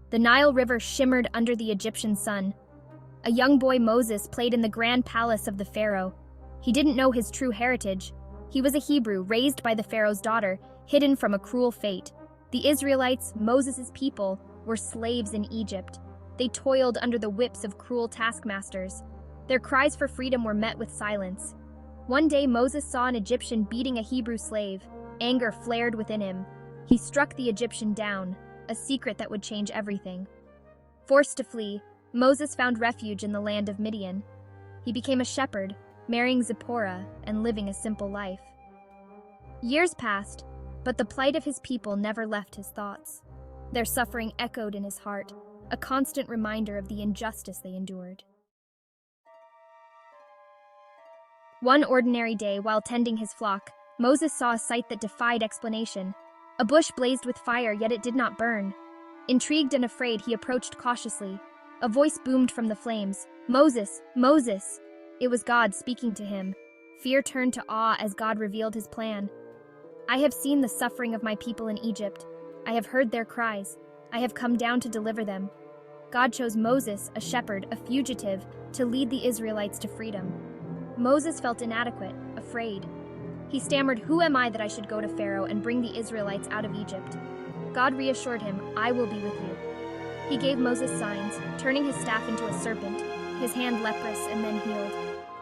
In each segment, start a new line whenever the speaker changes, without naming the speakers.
The Nile River shimmered under the Egyptian sun. A young boy, Moses, played in the grand palace of the pharaoh. He didn't know his true heritage. He was a Hebrew raised by the pharaoh's daughter, hidden from a cruel fate. The Israelites, Moses' people, were slaves in Egypt. They toiled under the whips of cruel taskmasters. Their cries for freedom were met with silence. One day, Moses saw an Egyptian beating a Hebrew slave. Anger flared within him. He struck the Egyptian down, a secret that would change everything. Forced to flee, Moses found refuge in the land of Midian. He became a shepherd, marrying Zipporah and living a simple life. Years passed, but the plight of his people never left his thoughts. Their suffering echoed in his heart, a constant reminder of the injustice they endured. One ordinary day, while tending his flock, Moses saw a sight that defied explanation. A bush blazed with fire, yet it did not burn. Intrigued and afraid, he approached cautiously. A voice boomed from the flames. "Moses! Moses!" It was God speaking to him. Fear turned to awe as God revealed his plan. "I have seen the suffering of my people in Egypt. I have heard their cries. I have come down to deliver them." God chose Moses, a shepherd, a fugitive, to lead the Israelites to freedom. Moses felt inadequate, afraid. He stammered, "Who am I that I should go to Pharaoh and bring the Israelites out of Egypt?" God reassured him, "I will be with you." He gave Moses signs, turning his staff into a serpent, his hand leprous and then healed.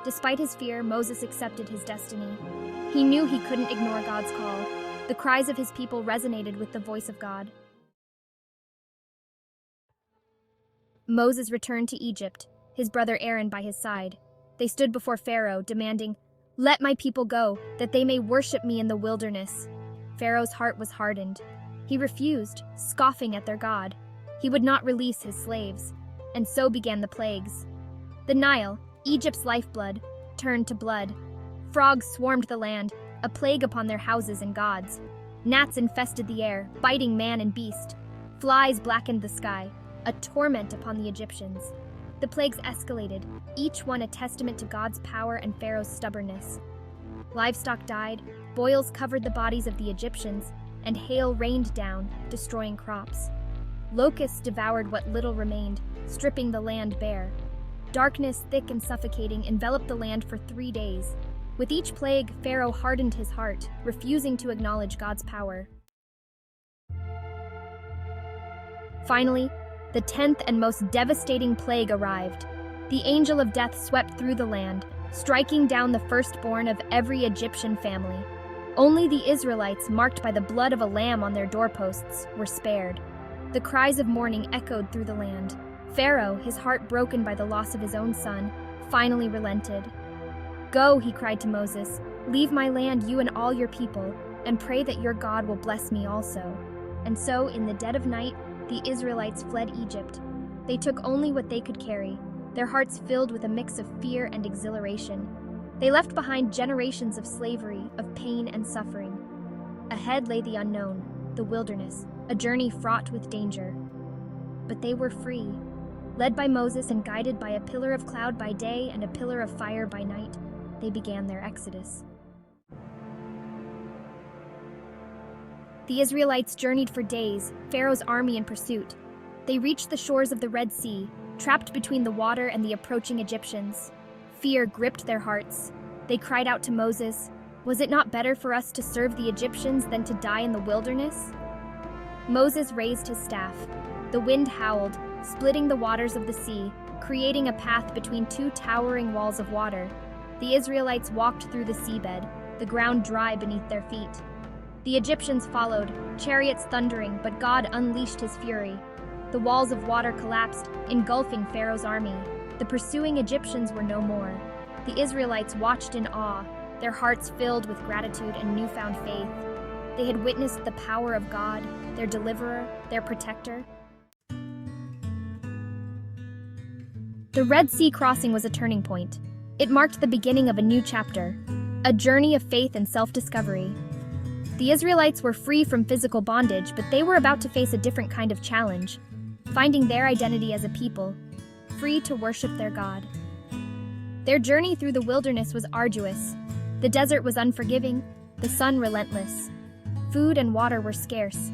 Despite his fear, Moses accepted his destiny. He knew he couldn't ignore God's call. The cries of his people resonated with the voice of God. Moses returned to Egypt, his brother Aaron by his side. They stood before Pharaoh, demanding, "Let my people go, that they may worship me in the wilderness." Pharaoh's heart was hardened. He refused, scoffing at their God. He would not release his slaves, and so began the plagues. The Nile, Egypt's lifeblood, turned to blood. Frogs swarmed the land, a plague upon their houses and gods. Gnats infested the air, biting man and beast. Flies blackened the sky, a torment upon the Egyptians. The plagues escalated, each one a testament to God's power and Pharaoh's stubbornness. Livestock died, boils covered the bodies of the Egyptians, and hail rained down, destroying crops. Locusts devoured what little remained, stripping the land bare. Darkness, thick and suffocating, enveloped the land for 3 days. With each plague, Pharaoh hardened his heart, refusing to acknowledge God's power. Finally, the 10th and most devastating plague arrived. The angel of death swept through the land, striking down the firstborn of every Egyptian family. Only the Israelites, marked by the blood of a lamb on their doorposts, were spared. The cries of mourning echoed through the land. Pharaoh, his heart broken by the loss of his own son, finally relented. "Go," he cried to Moses, "leave my land, you and all your people, and pray that your God will bless me also." And so, in the dead of night, the Israelites fled Egypt. They took only what they could carry, their hearts filled with a mix of fear and exhilaration. They left behind generations of slavery, of pain and suffering. Ahead lay the unknown, the wilderness, a journey fraught with danger. But they were free. Led by Moses and guided by a pillar of cloud by day and a pillar of fire by night, they began their exodus. The Israelites journeyed for days, Pharaoh's army in pursuit. They reached the shores of the Red Sea, trapped between the water and the approaching Egyptians. Fear gripped their hearts. They cried out to Moses, "Was it not better for us to serve the Egyptians than to die in the wilderness?" Moses raised his staff. The wind howled, splitting the waters of the sea, creating a path between two towering walls of water. The Israelites walked through the seabed, the ground dry beneath their feet. The Egyptians followed, chariots thundering, but God unleashed his fury. The walls of water collapsed, engulfing Pharaoh's army. The pursuing Egyptians were no more. The Israelites watched in awe, their hearts filled with gratitude and newfound faith. They had witnessed the power of God, their deliverer, their protector. The Red Sea crossing was a turning point. It marked the beginning of a new chapter, a journey of faith and self-discovery. The Israelites were free from physical bondage, but they were about to face a different kind of challenge, finding their identity as a people, free to worship their God. Their journey through the wilderness was arduous. The desert was unforgiving, the sun relentless. Food and water were scarce.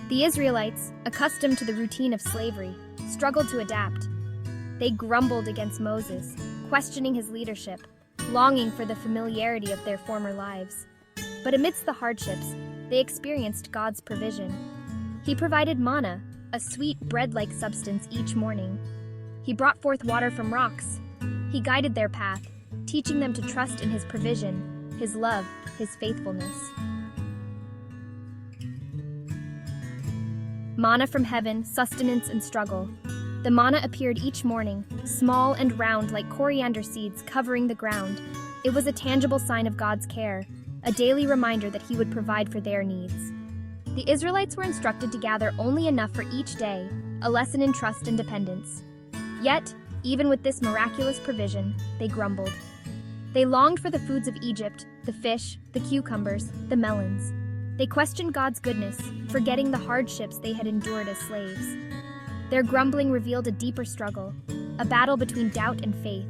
The Israelites, accustomed to the routine of slavery, struggled to adapt. They grumbled against Moses, questioning his leadership, longing for the familiarity of their former lives. But amidst the hardships, they experienced God's provision. He provided manna, a sweet bread-like substance each morning. He brought forth water from rocks. He guided their path, teaching them to trust in his provision, his love, his faithfulness. Manna from heaven, sustenance and struggle. The manna appeared each morning, small and round like coriander seeds covering the ground. It was a tangible sign of God's care, a daily reminder that he would provide for their needs. The Israelites were instructed to gather only enough for each day, a lesson in trust and dependence. Yet, even with this miraculous provision, they grumbled. They longed for the foods of Egypt, the fish, the cucumbers, the melons. They questioned God's goodness, forgetting the hardships they had endured as slaves. Their grumbling revealed a deeper struggle, a battle between doubt and faith.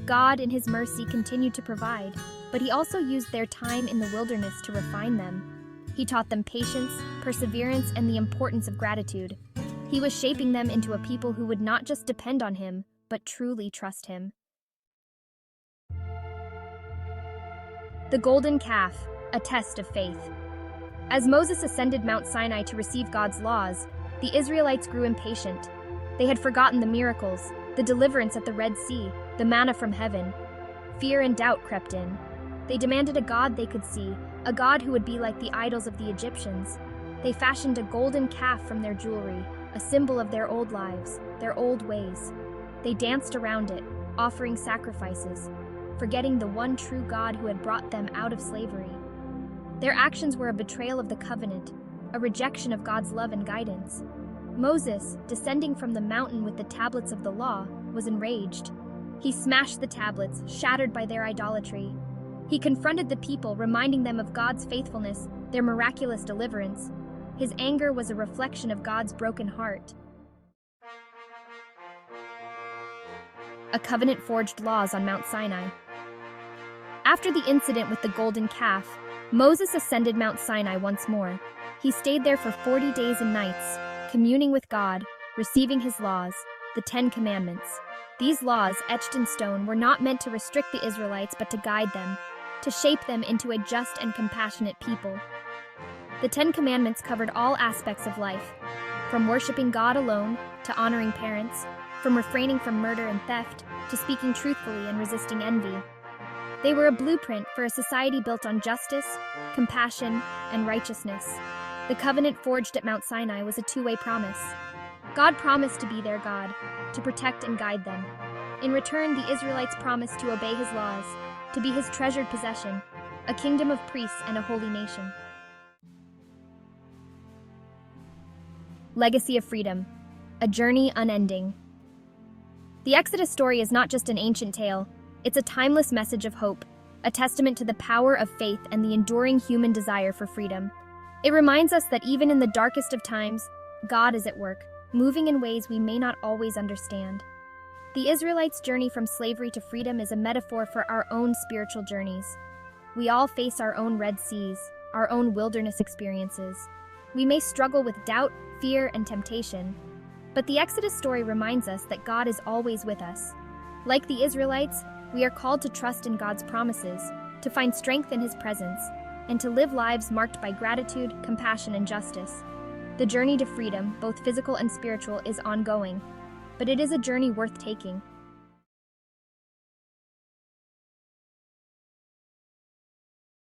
God, in his mercy, continued to provide, but he also used their time in the wilderness to refine them. He taught them patience, perseverance, and the importance of gratitude. He was shaping them into a people who would not just depend on him, but truly trust him. The Golden Calf, a test of faith. As Moses ascended Mount Sinai to receive God's laws, the Israelites grew impatient. They had forgotten the miracles, the deliverance at the Red Sea, the manna from heaven. Fear and doubt crept in. They demanded a God they could see, a God who would be like the idols of the Egyptians. They fashioned a golden calf from their jewelry, a symbol of their old lives, their old ways. They danced around it, offering sacrifices, forgetting the one true God who had brought them out of slavery. Their actions were a betrayal of the covenant, a rejection of God's love and guidance. Moses, descending from the mountain with the tablets of the law, was enraged. He smashed the tablets, shattered by their idolatry. He confronted the people, reminding them of God's faithfulness, their miraculous deliverance. His anger was a reflection of God's broken heart. A covenant forged laws on Mount Sinai. After the incident with the golden calf, Moses ascended Mount Sinai once more. He stayed there for 40 days and nights, communing with God, receiving his laws, the 10 Commandments. These laws, etched in stone, were not meant to restrict the Israelites but to guide them, to shape them into a just and compassionate people. The 10 Commandments covered all aspects of life, from worshiping God alone to honoring parents, from refraining from murder and theft to speaking truthfully and resisting envy. They were a blueprint for a society built on justice, compassion, and righteousness. The covenant forged at Mount Sinai was a two-way promise. God promised to be their God, to protect and guide them. In return, the Israelites promised to obey his laws, to be his treasured possession, a kingdom of priests and a holy nation. Legacy of Freedom, a journey unending. The Exodus story is not just an ancient tale, it's a timeless message of hope, a testament to the power of faith and the enduring human desire for freedom. It reminds us that even in the darkest of times, God is at work, moving in ways we may not always understand. The Israelites' journey from slavery to freedom is a metaphor for our own spiritual journeys. We all face our own Red Seas, our own wilderness experiences. We may struggle with doubt, fear, and temptation, but the Exodus story reminds us that God is always with us. Like the Israelites, we are called to trust in God's promises, to find strength in his presence, and to live lives marked by gratitude, compassion, and justice. The journey to freedom, both physical and spiritual, is ongoing, but it is a journey worth taking.